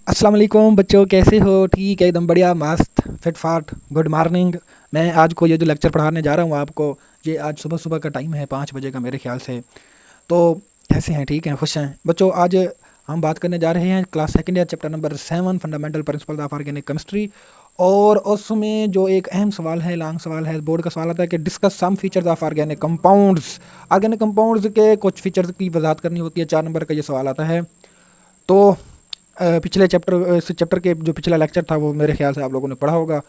अस्सलाम वालेकुम बच्चों, कैसे हो? ठीक है, एकदम बढ़िया, मस्त फिट फाट। Good morning. मैं आज को ये जो लेक्चर पढ़ाने जा रहा हूँ आपको, ये आज सुबह सुबह का टाइम है, 5 बजे का मेरे ख्याल से। तो कैसे हैं? ठीक हैं? खुश हैं बच्चों? आज हम बात करने जा रहे हैं class second year chapter number 7 fundamental principle of organic chemistry. और उसमें जो एक अहम सवाल है, लॉन्ग सवाल है, बोर्ड का सवाल आता है कि discuss some features of organic compounds. Organic compounds के कुछ फीचर्स की वजाहत करनी होती है, 4 नंबर का ये सवाल आता है। तो पिछले चैप्टर इस चैप्टर के जो पिछला लेक्चर था वो मेरे ख्याल से आप लोगों ने पढ़ा होगा।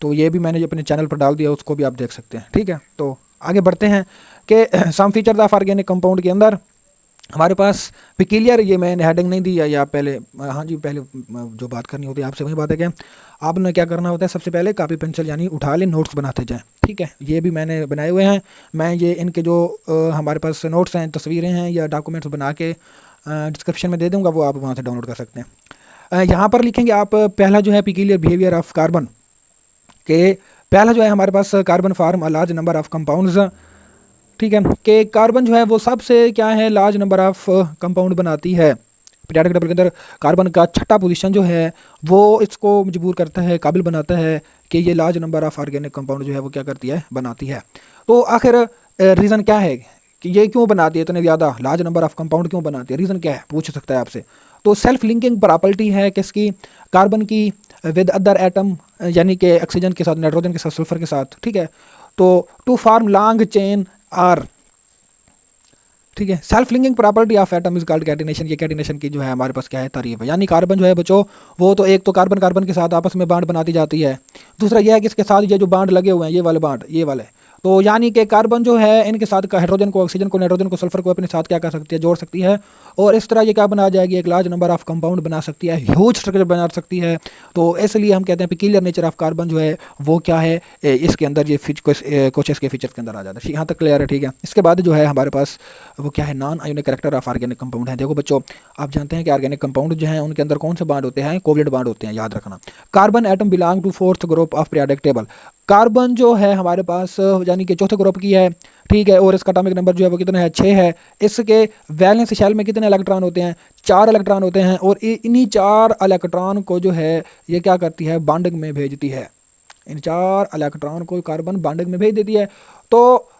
तो ये भी मैंने जो अपने चैनल पर डाल दिया, उसको भी आप देख सकते हैं। ठीक है, तो आगे बढ़ते हैं कि some features of organic compound के अंदर हमारे पास पिकीलियर, ये मैंने हेडिंग नहीं दी है, या पहले हाँ जी, पहले जो बात करनी होती है आपसे वही बात है कि आपने क्या करना होता है, सबसे पहले कॉपी पेंसिल यानी उठा लें, नोट्स बनाते जाएं। ठीक है, ये भी मैंने बनाए हुए हैं। मैं ये इनके जो हमारे पास नोट्स हैं, तस्वीरें हैं या डॉक्यूमेंट्स बना के डिस्क्रिप्शन में दे दूंगा, वो आप वहाँ से डाउनलोड कर सकते हैं। यहाँ पर लिखेंगे आप, पहला जो है पिकीलियर बिहेवियर ऑफ कार्बन के, पहला जो है हमारे पास carbon form a large number of compounds. ठीक है, कि कार्बन जो है वो सबसे क्या है, लार्ज नंबर ऑफ कंपाउंड बनाती है। पीरियोडिक टेबल के अंदर कार्बन का छठा पोजीशन जो है वो इसको मजबूर करता है, काबिल बनाता है कि ये large number of organic compound जो है वो क्या करती है, बनाती है। तो आखिर रीज़न क्या है कि ये क्यों बनाती है, इतने ज़्यादा लार्ज नंबर ऑफ कंपाउंड क्यों बनाती है, रीज़न क्या है, पूछ सकता है आपसे। तो सेल्फ लिंकिंग प्रॉपर्टी है किसकी, कार्बन की विद अदर एटम, यानी कि ऑक्सीजन के साथ, नाइट्रोजन के साथ, सल्फर के साथ। ठीक है, तो to form long chain are. ठीक है, self linking property of atom is called catenation. ये कैटिनेशन की जो है हमारे पास क्या है, तारीफ है। यानी कार्बन जो है बच्चों, वो तो एक तो कार्बन कार्बन के साथ आपस में बांड बनाती जाती है। दूसरा यह है कि इसके साथ ये जो बांड लगे हुए हैं, ये वाले बांड, ये वाले, तो यानी कि कार्बन जो है इनके साथ का हाइड्रोजन को, ऑक्सीजन को, नाइट्रोजन को, सल्फर को अपने साथ क्या कर सकती है, जोड़ सकती है। और इस तरह ये क्या बना जाएगी, एक लार्ज नंबर ऑफ कंपाउंड बना सकती है, ह्यूज स्ट्रक्चर बना सकती है। तो इसलिए हम कहते हैं पिकीलियर नेचर ऑफ कार्बन जो है वो क्या है, इसके अंदर ये कुछ इसके फीचर्स के अंदर आ जाता है। यहाँ तक क्लियर है? ठीक है, इसके बाद जो है हमारे पास वो क्या है, non ionic character of organic compound है। देखो बच्चों, आप जानते हैं कि ऑर्गेनिक कंपाउंड जो है उनके अंदर कौन से बांड होते हैं, कोवलेंट बांड होते हैं, याद रखना। Carbon atom belong to fourth group of periodic table. Carbon जो है हमारे पास यानी कि चौथे ग्रुप की है। ठीक है, और इसका एटॉमिक नंबर जो है वो कितना है, 6 है। इसके वैलेंस शेल में कितने इलेक्ट्रॉन होते हैं, 4 इलेक्ट्रॉन होते हैं। और इन्हीं 4 इलेक्ट्रॉन को जो है ये क्या करती है, बॉन्डिंग में भेजती है। इन 4 इलेक्ट्रॉन को कार्बन बॉन्डिंग में भेज देती है। तो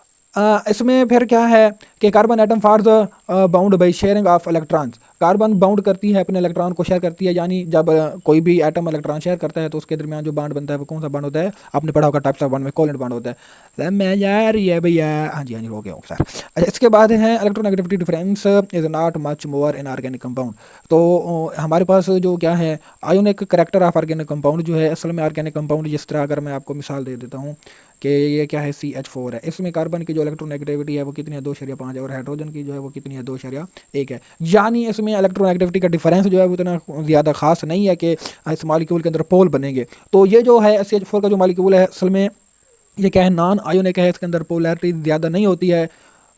इसमें फिर क्या है कि carbon atom for the bound by sharing of electrons. Carbon bound करती है, अपने इलेक्ट्रॉन को शेयर करती है। यानी जब कोई भी एटम इलेक्ट्रॉन शेयर करता है तो उसके दरमियान जो बांड बनता है वो कौन सा बांड होता है, आपने पढ़ा होगा टाइप्स ऑफ बांड में कोवलेंट बांड होता है। मैं यार ये भैया, हाँ जी हाँ जी, हो गया सर। अच्छा, इसके बाद है electronegativity difference is not much more in organic compound. तो हमारे पास जो क्या है, ionic character of organic compound जो है, असल में ऑर्गेनिक कंपाउंड जिस तरह, अगर मैं आपको मिसाल दे देता हूँ कि ये क्या है, CH4 है। इसमें कार्बन की जो इलेक्ट्रोनेगेटिविटी है वो कितनी है, 2.5 है। और हाइड्रोजन की जो है वो कितनी है, 2.1 है। यानी इसमें इलेक्ट्रोनेगेटिविटी का डिफरेंस जो है वो इतना ज़्यादा खास नहीं है कि इस मालिक्यूल के अंदर पोल बनेंगे। तो ये जो है CH4 का जो मालिक्यूल है, असल में ये क्या है, नॉन आयोनिक है, इसके अंदर पोलैरिटी ज़्यादा नहीं होती है।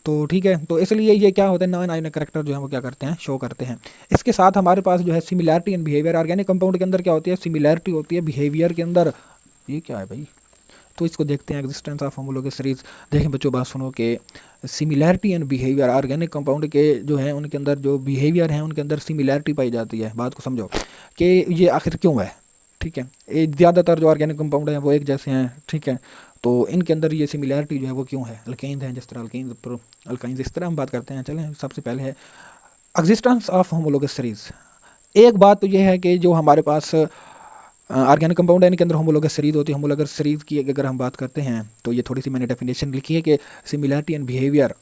तो ठीक है, तो इसलिए ये क्या होता है, नॉन आयोनिक करेक्टर जो है वो क्या करते हैं, शो करते हैं। इसके साथ हमारे पास जो है similarity in behaviour. Organic compound के अंदर क्या होती है, सिमिलैरिटी होती है बिहेवियर के अंदर। ये क्या है भाई, तो इसको देखते हैं, एग्जिस्टेंस ऑफ होमोलोगस सीरीज। देखें बच्चों, बात सुनो कि similarity and behaviour, organic compound के जो है उनके अंदर जो बिहेवियर है उनके अंदर सिमिलैरिटी पाई जाती है। बात को समझो कि ये आखिर क्यों है। ठीक है, ये ज़्यादातर जो ऑर्गेनिक कंपाउंड हैं वो एक जैसे हैं। ठीक है, तो इनके अंदर ये सिमिलैरिटी जो है वो क्यों है, अल्केन्स हैं जिस तरह, अल्काइंस इस तरह हम बात करते हैं। चलें, सबसे पहले है एग्जिस्टेंस ऑफ होमोलोगस सीरीज। एक बात तो ये है कि जो हमारे पास ऑर्गेनिक कंपाउंड है इनके अंदर होमोलोगस सीरीज होती है। होमोलोगस सीरीज की अगर हम बात करते हैं तो ये थोड़ी सी मैंने डेफिनेशन लिखी है कि similarity and behaviour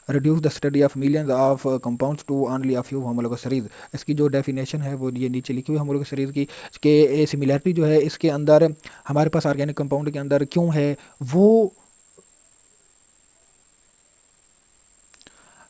reduce the study of millions of compounds to only a few homologous series. इसकी जो डेफिनेशन है वो ये नीचे लिखी हुई है होमोलोगस सीरीज की, कि सिमिलैरिटी जो है इसके अंदर हमारे पास ऑर्गेनिक कंपाउंड के अंदर क्यों है वो।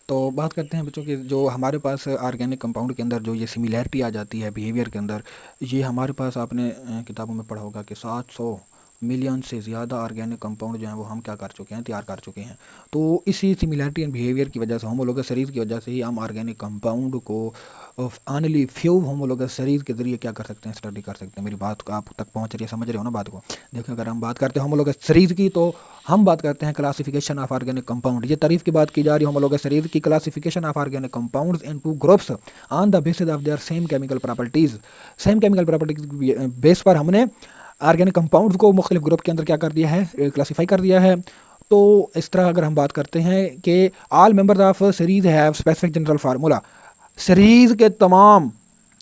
तो बात करते हैं बच्चों की, जो हमारे पास ऑर्गेनिक कंपाउंड के अंदर जो ये सिमिलैरिटी आ जाती है बिहेवियर के अंदर, ये हमारे पास आपने किताबों में पढ़ा होगा कि 700 मिलियन से ज़्यादा ऑर्गेनिक कंपाउंड जो हैं वो हम क्या कर चुके हैं, तैयार कर चुके हैं। तो इसी सिमिलैरिटी एंड बिहेवियर की वजह से, होमोलोगस सीरीज की वजह से ही हम ऑर्गेनिक कंपाउंड को of only few homologous series के जरिए क्या कर सकते हैं, स्टडी कर सकते हैं। मेरी बात को आप तक पहुंच रही है, समझ रहे हो ना बात को। देखिए अगर हम बात करते हैं होमोलोगस सीरीज की तो हम बात करते हैं क्लासिफिकेशन ऑफ ऑर्गेनिक कंपाउंड। ये तारीफ की बात की जा रही है होमोलोगस सीरीज की, classification of organic compounds into groups on the basis of their same chemical properties. Same chemical properties base पर हमने ऑर्गेनिक कंपाउंड्स को मुख्तलिफ ग्रुप के अंदर क्या कर दिया है, क्लासीफाई कर दिया है। तो इस तरह अगर हम बात करते हैं कि all members of series have specific general formula, series के तमाम,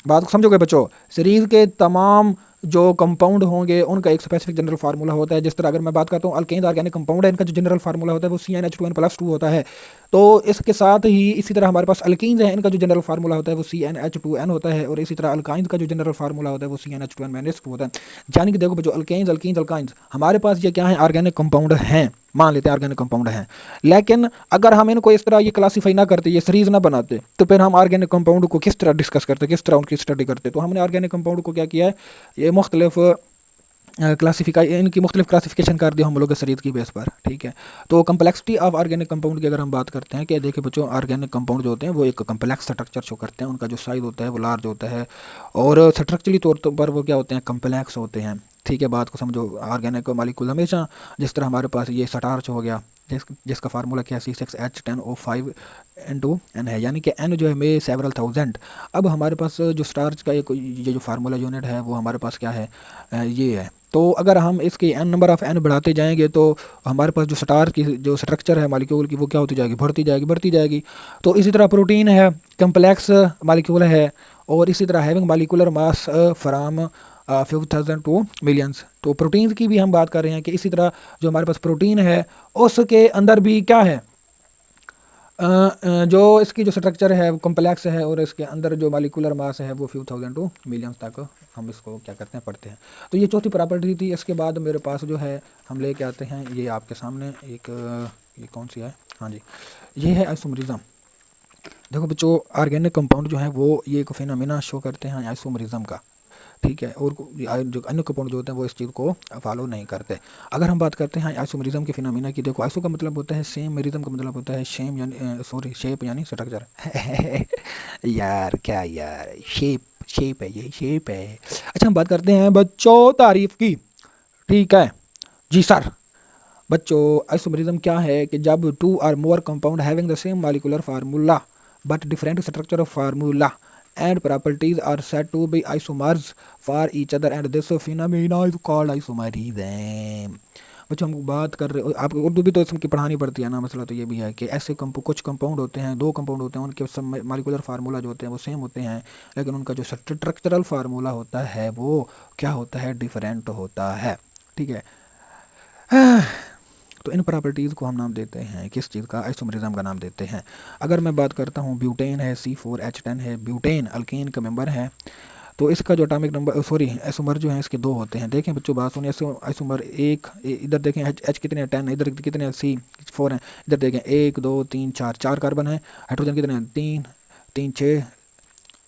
बात को समझोगे बच्चों, सीरीज के तमाम जो कंपाउंड होंगे उनका एक स्पेसिफिक जनरल फार्मूला होता है। जिस तरह अगर मैं बात करता हूँ अल्केन्स ऑर्गेनिक कंपाउंड है, इनका जो जनरल फार्मूला होता है वो CnH2n+2 होता है। तो इसके साथ ही इसी तरह हमारे पास अल्कीन्स है, इनका जो जनरल फार्मूला होता है वो CnH2n होता है, और इसी तरह अल्काइंस का जो जनरल फार्मूला होता है वो CnH2n-2 होता है। यानी कि देखो बच्चों, अल्काइंस हमारे पास ये क्या है, ऑर्गेनिक कंपाउंड हैं, मान लेते हैं ऑर्गेनिक कंपाउंड हैं। लेकिन अगर हम इनको इस तरह ये क्लासीफाई ना करते, ये सीरीज ना बनाते, तो फिर हम ऑर्गेनिक कंपाउंड को किस तरह डिस्कस करते, किस तरह उनकी स्टडी करते। तो हमने ऑर्गेनिक कंपाउंड को क्या किया है, ये मुख्तलिफ इनकी मुख्तलिफ क्लासिफिकेशन कर दी हम लोग सीरीज की बेस पर, ठीक है। तो कम्प्लेक्सिटी ऑफ ऑर्गेनिक कंपाउंड की अगर हम बात करते हैं कि देखिए बच्चों, ऑर्गेनिक कंपाउंड जो होते हैं वो एक कम्प्लेक्स स्ट्रक्चर शो करते हैं, उनका जो साइज होता है वो लार्ज होता है, और स्ट्रक्चरली तौर पर वो क्या होते हैं, कम्प्लेक्स होते हैं, ठीक है। बात को समझो, ऑर्गेनिक मॉलिक्यूल हमेशा, जिस तरह हमारे पास ये स्टार्च हो गया, जिसका फार्मूला क्या है, C6H10O5N है, यानी कि N जो है में सेवरल थाउजेंड। अब हमारे पास जो स्टार्च का ये जो फार्मूला यूनिट है वो हमारे पास क्या है, ये है। तो अगर हम इसके नंबर ऑफ़ n बढ़ाते जाएंगे तो हमारे पास जो स्टार्च की जो स्ट्रक्चर है मॉलिक्यूल की वो क्या होती जाएगी, बढ़ती जाएगी। तो इसी तरह प्रोटीन है, कम्प्लेक्स मॉलिक्यूल है, और इसी तरह having molecular mass from 5000 to millions. तो प्रोटीन्स की भी हम बात कर रहे हैं कि इसी तरह जो हमारे पास प्रोटीन है उसके अंदर भी क्या है, जो इसकी जो स्ट्रक्चर है वो कम्प्लेक्स है, और इसके अंदर जो मॉलिक्यूलर मास है वो 5000 टू मिलियंस तक हम इसको क्या करते हैं, पढ़ते हैं। तो ये चौथी प्रॉपर्टी थी। इसके बाद मेरे पास जो है हम लेके आते हैं, ये आपके सामने एक, ये कौन सी है, हाँ जी, ये है आइसोमरिज्म। देखो बच्चों, ऑर्गेनिक कंपाउंड जो है वो ये एक फिनोमेना शो करते हैं आइसोमरिज्म का, ठीक है, और जो अन्य कंपाउंड जो होते हैं वो इस चीज़ को फॉलो नहीं करते। अगर हम बात करते हैं आइसोमरिज्म के फिनोमेना की, देखो आइसो का मतलब होता है सेम, मेरिज्म का मतलब होता है शेम यानी शेप यानी स्ट्रक्चर यार क्या यार, शेप है, ये शेप है। अच्छा हम बात करते हैं बच्चों तारीफ की, ठीक है जी सर। बच्चों आइसोमरिज्म क्या है कि जब टू और more compound having the same molecular formula but different structure of formula and properties are said to be isomers for each other and this phenomena is called isomerism। बच्चों हम बात कर रहे हो, आपको उर्दू भी तो इसकी पढ़ानी पड़ती है ना, मसला तो ये भी है कि ऐसे कुछ कंपाउंड होते हैं, दो कंपाउंड होते हैं, उनके सब मॉलिक्यूलर फार्मूला जो होते हैं वो सेम होते हैं, लेकिन उनका जो स्ट्रक्चरल फार्मूला होता है वो क्या होता है, डिफरेंट होता है, ठीक है। तो इन प्रॉपर्टीज़ को हम नाम देते हैं किस चीज़ का, आइसोमरिज्म का नाम देते हैं। अगर मैं बात करता हूँ ब्यूटेन है, C4H10 है, ब्यूटेन अल्केन का मेंबर है, तो इसका जो एटॉमिक नंबर आइसोमर जो है इसके दो होते हैं। देखें बच्चों बात सुनिए, आइसोमर एक, इधर देखें H कितने हैं 10, इधर कितने हैं C4 हैं, इधर देखें 1 2 3 4 कार्बन है, हाइड्रोजन कितने हैं 3 3 6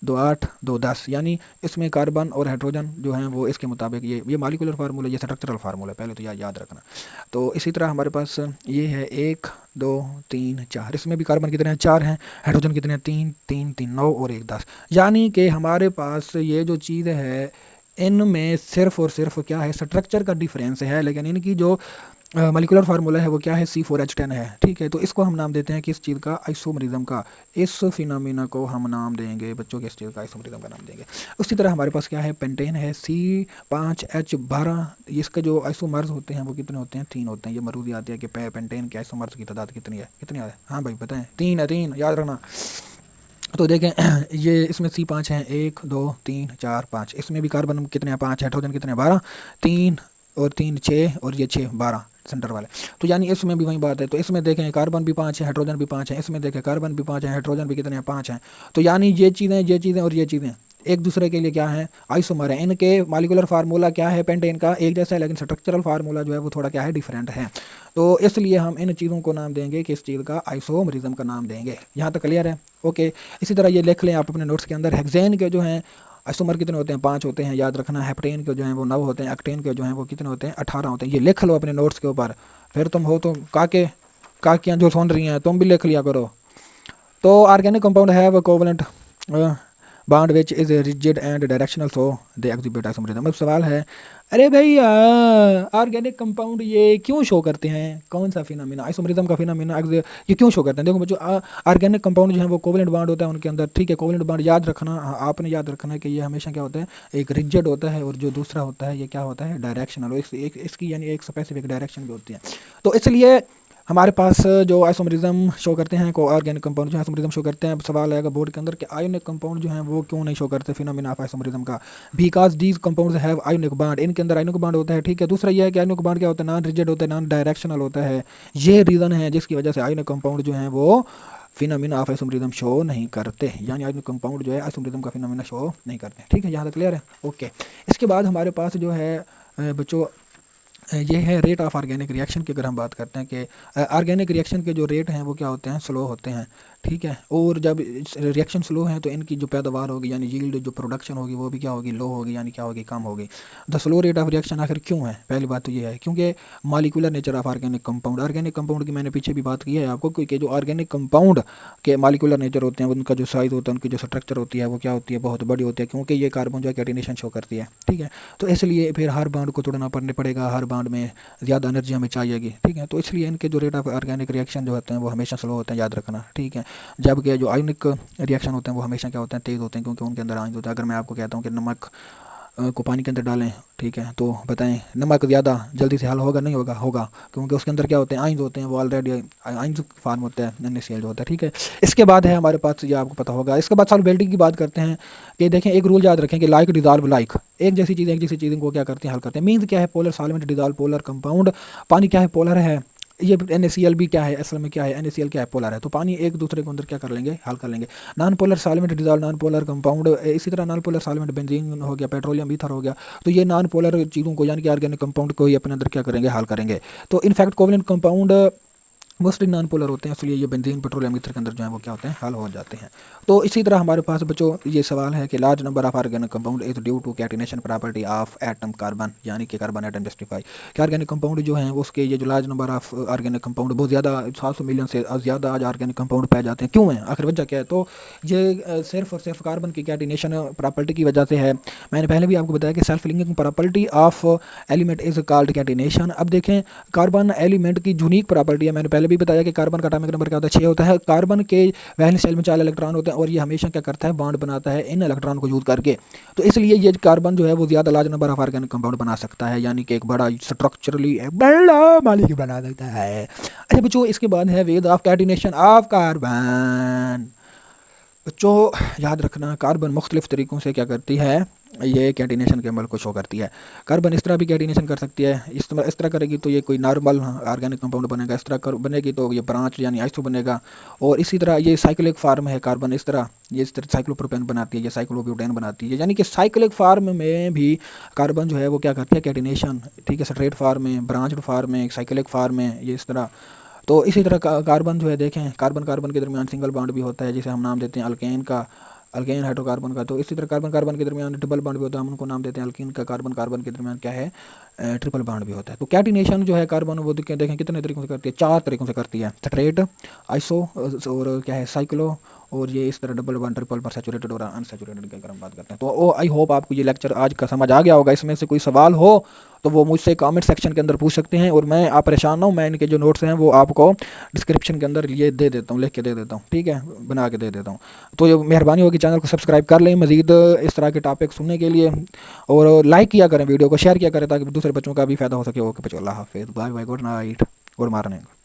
2 8 2 10, यानी इसमें कार्बन और हाइड्रोजन जो हैं वो इसके मुताबिक ये मॉलिक्यूलर फार्मूला, ये स्ट्रक्चरल फार्मूला पहले तो याद रखना। तो इसी तरह हमारे पास ये है 1 2 3 4, इसमें भी कार्बन कितने हैं 4 हैं, हाइड्रोजन कितने हैं 3 3 3 9 और 1 10। यानी कि हमारे पास ये जो चीज़ है इनमें सिर्फ और सिर्फ क्या है, स्ट्रक्चर का डिफरेंस है, लेकिन इनकी जो मॉलिक्यूलर फार्मूला है वो क्या है, C4H10 है, ठीक है। तो इसको हम नाम देते हैं किस चीज़ का, आइसोमरिज्म का। इस फिनोमेना को हम नाम देंगे बच्चों किस चीज़ का, आइसोमरिज्म का नाम देंगे। उसी तरह हमारे पास क्या है, पेंटेन है C5H12, इसके जो आइसोमर्स होते हैं वो कितने होते हैं, 3 होते हैं। ये मरूदी आती है कि पेंटेन के आइसोमर्स की तादाद कितनी है, हाँ भाई बताएं, 3 है, 3 याद रखना। तो देखें ये इसमें C5 हैं 1 2 3 4 5, इसमें भी कार्बन कितने हैं 5, हाइड्रोजन कितने हैं 12, 3 और 3 6 और ये 6 12 सेंटर वाले। तो यानी इसमें भी वही बात है। तो इसमें देखें कार्बन भी 5 है, हाइड्रोजन भी 5 है, इसमें देखें कार्बन भी 5 है, हाइड्रोजन भी कितने हैं 5 हैं। तो यानी ये चीज़ें और ये चीज़ें एक दूसरे के लिए क्या है, आइसोमर है। इनके मॉलिक्यूलर फार्मूला क्या है, पेंटेन का एक जैसा है, लेकिन स्ट्रक्चरल फार्मूला जो है वो थोड़ा क्या है, डिफरेंट है। तो इसलिए हम इन चीज़ों को नाम देंगे किस चीज़ का, आइसोमरिज्म का नाम देंगे। यहाँ तक क्लियर है, ओके। इसी तरह ये लिख लें आप अपने नोट्स के अंदर, हेक्सेन के जो हैं आइसोमर कितने होते हैं, 5 होते हैं, याद रखना। हेप्टेन के जो हैं वो 9 होते हैं, एक्टेन के जो हैं वो कितने होते हैं, 18 होते हैं। ये लिख लो अपने नोट्स के ऊपर, फिर तुम हो तो काकियाँ जो सुन रही हैं तुम भी लिख लिया करो। तो ऑर्गेनिक कंपाउंड है वो covalent bond which is rigid and directional so they exhibit isomerism. अब सवाल है, अरे भाई ऑर्गेनिक कंपाउंड ये क्यों शो करते हैं, कौन सा फिनोमिना आइसोमरिज्म का फिनोमिना ये क्यों शो करते हैं? देखो बच्चों, ऑर्गेनिक कंपाउंड जो है वो कोवेलेंट बॉन्ड होता है उनके अंदर, ठीक है। कोवेलेंट बॉन्ड याद रखना, आपने याद रखना है कि ये हमेशा क्या होता है, एक रिजिड होता है और जो दूसरा होता है ये क्या होता है, डायरेक्शनल। इसकी यानी एक स्पेसिफिक डायरेक्शन भी होती है। तो इसलिए हमारे पास जो आइसोमरिज्म शो करते हैं, को ऑर्गेनिक कंपाउंड जो आइसोमरिज्म शो करते हैं, सवाल आएगा बोर्ड के अंदर कि आयोनिक कंपाउंड जो हैं वो क्यों नहीं शो करते फिनोमिना ऑफ आइसोमरिज्म का। Because these compounds have ionic bond, इनके अंदर आयोनिक बॉन्ड होता है, ठीक है। दूसरा ये है कि आयोनिक बॉन्ड क्या होता है, नॉन रिजिड होता है, नॉन डायरेक्शनल होता है। ये रीज़न है जिसकी वजह से आयोनिक कंपाउंड जो हैं वो फिनोमिना ऑफ आइसोमरिज्म शो नहीं करते, यानी आयोनिक कंपाउंड जो है आइसोमरिज्म का फिनोमिना शो नहीं करते, ठीक है। यहाँ तक क्लियर है? ओके। इसके बाद हमारे पास जो है बच्चों ये है रेट ऑफ ऑर्गेनिक रिएक्शन की। अगर हम बात करते हैं कि ऑर्गेनिक रिएक्शन के जो रेट हैं वो क्या होते हैं, स्लो होते हैं, ठीक है। और जब रिएक्शन स्लो है तो इनकी जो पैदावार होगी यानी यील्ड, जो प्रोडक्शन होगी वो भी क्या होगी, लो होगी, यानी क्या होगी, कम होगी। The slow rate of reaction आखिर क्यों है? पहली बात तो ये है क्योंकि molecular nature of organic compound, organic compound की मैंने पीछे भी बात की है आपको, क्योंकि जो ऑर्गेनिक कंपाउंड के मॉलिक्यूलर नेचर होते हैं, उनका जो साइज़ होता है, उनकी जो स्ट्रक्चर होती है वो क्या होती है, बहुत बड़ी होती है, क्योंकि ये कार्बन जो है कैटिनेशन शो करती है, ठीक है। तो इसलिए फिर हर बॉन्ड को तोड़ना पड़ेगा, हर बॉन्ड में ज़्यादा एनर्जी हमें चाहिएगी, ठीक है। तो इसलिए इनके जो रेट ऑफ ऑर्गेनिक रिएक्शन जो होते हैं वो हमेशा स्लो होते हैं, याद रखना, ठीक है। जबकि जो आयोनिक रिएक्शन होते हैं वो हमेशा क्या होते हैं, तेज़ होते हैं, क्योंकि उनके अंदर आयंस होता है। अगर मैं आपको कहता हूँ कि नमक को पानी के अंदर डालें, ठीक है, तो बताएं नमक ज़्यादा जल्दी से हल होगा, नहीं होगा? होगा, क्योंकि उसके अंदर क्या होते हैं, आयंस होते हैं, वो ऑलरेडी आयंस फॉर्म होता है, NaCl जो होता है, ठीक है। इसके बाद है हमारे पास, ये आपको पता होगा, इसके बाद सॉल्युबिलिटी की बात करते हैं कि देखें एक रूल याद रखें कि लाइक डिजॉल्व लाइक, एक जैसी चीज़ को क्या करते हैं, हल करते हैं। मीन्स क्या है, polar solvent dissolve polar compound, पानी क्या है, पोलर है। ये NaCl भी क्या है, असल में क्या है, NaCl क्या है, पोलर है। तो पानी एक दूसरे के अंदर क्या कर लेंगे, हल कर लेंगे। Non polar solvent dissolve non polar compound, इसी तरह नॉन पोलर सॉल्वेंट बेंजीन हो गया, पेट्रोलियम ईथर हो गया। तो ये नॉन पोलर चीज़ों को यानी कि ऑर्गेनिक कंपाउंड को ही अपने अंदर क्या करेंगे, हल करेंगे। तो in fact covalent compound mostly non polar होते हैं, इसलिए ये बेंजीन पेट्रोलियम ईथर के अंदर जो है वो क्या होते हैं, हल हो जाते हैं। तो इसी तरह हमारे पास बच्चों ये सवाल है कि large number of organic compound is due to catenation property of atom carbon, यानी कि कार्बन एटम जस्टिफाई। कि ऑर्गेनिक कंपाउंड जो हैं उसके ये जो large number of organic compound बहुत ज़्यादा 700 मिलियन से ज़्यादा आज ऑर्गेनिक कंपाउंड पाए जाते हैं, क्यों हैं, आखिर वजह क्या है? तो ये सिर्फ और सिर्फ कार्बन की कैटिनेशन प्रॉपर्टी की वजह से है। मैंने पहले भी आपको बताया कि self linking property of element is called catenation. अब देखें कार्बन एलिमेंट की यूनिक प्रॉपर्टी है, मैंने पहले भी बताया कि कार्बन का एटॉमिक नंबर क्या होता है, 6 होता है। कार्बन के वैलेंस शेल में 4 इलेक्ट्रॉन होते हैं और ये हमेशा क्या करता है, बॉन्ड बनाता है इन इलेक्ट्रॉन को यूज़ करके। तो इसलिए ये कार्बन जो है वो ज़्यादा large number of organic compound बना सकता है, यानी कि एक बड़ा स्ट्रक्चरली बड़ा मॉलिक्यूल बना सकता है। अच्छा बच्चों, इसके बाद है वेद ऑफ कैटिनेशन ऑफ कार्बन। बच्चों याद रखना, कार्बन मुख्तलिफ तरीक़ों से क्या करती है, ये कैटिनेशन के अमल को शो करती है। कार्बन इस तरह भी कैटिनेशन कर सकती है, इस तरह करेगी तो ये कोई नॉर्मल ऑर्गेनिक कंपाउंड बनेगा, इस तरह बनेगी तो ये ब्रांच यानी आइसो बनेगा। और इसी तरह ये साइक्लिक फार्म है कार्बन, इस तरह साइक्लोप्रोपेन बनाती है, ये साइक्लोब्यूटेन बनाती है, यानी कि साइक्लिक फार्म में भी कार्बन जो है वो क्या करती है, कैटिनेशन, ठीक है। स्ट्रेट फार्म में, ब्रांच्ड फार्म में, साइक्लिक फार्म में, ये इस तरह। तो इसी तरह कार्बन जो है देखें, कार्बन कार्बन के दरमियान सिंगल बॉन्ड भी होता है, जिसे हम नाम देते हैं अल्केन का, अल्केन हाइड्रोकार्बन का। तो इसी तरह कार्बन कार्बन के दरमियान ट्रिपल बॉन्ड भी होता है, हम उनको नाम देते हैं अल्कीन का। कार्बन कार्बन के दरमियान क्या है, ट्रिपल बॉन्ड भी होता है। तो कैटिनेशन जो है कार्बन वो देखें कितने तरीकों से करती है, 4 तरीकों से करती है, स्ट्रेट, आइसो और क्या है, साइक्लो, और ये इस तरह डबल बॉन्ड, ट्रिपल पर सैचुरेटेड और अनसैचुरेटेड की अगर हम बात करते हैं। तो आई होप आपको ये लेक्चर आज का समझ आ गया होगा। इसमें से कोई सवाल हो तो वो मुझसे कमेंट सेक्शन के अंदर पूछ सकते हैं, और मैं आप परेशान ना हूँ, मैं इनके जो नोट्स हैं वो आपको डिस्क्रिप्शन के अंदर ये दे देता हूँ, लिख के दे देता हूँ, ठीक है, बना के दे देता हूँ। तो ये मेहरबानी होगी चैनल को सब्सक्राइब कर लें मज़ीद इस तरह के टॉपिक सुनने के लिए, और लाइक किया करें, वीडियो को शेयर किया करें ताकि दूसरे बच्चों का भी फ़ायदा हो सके। ओके बच्चों, अल्लाह हाफिज़, bye bye, good night, good morning.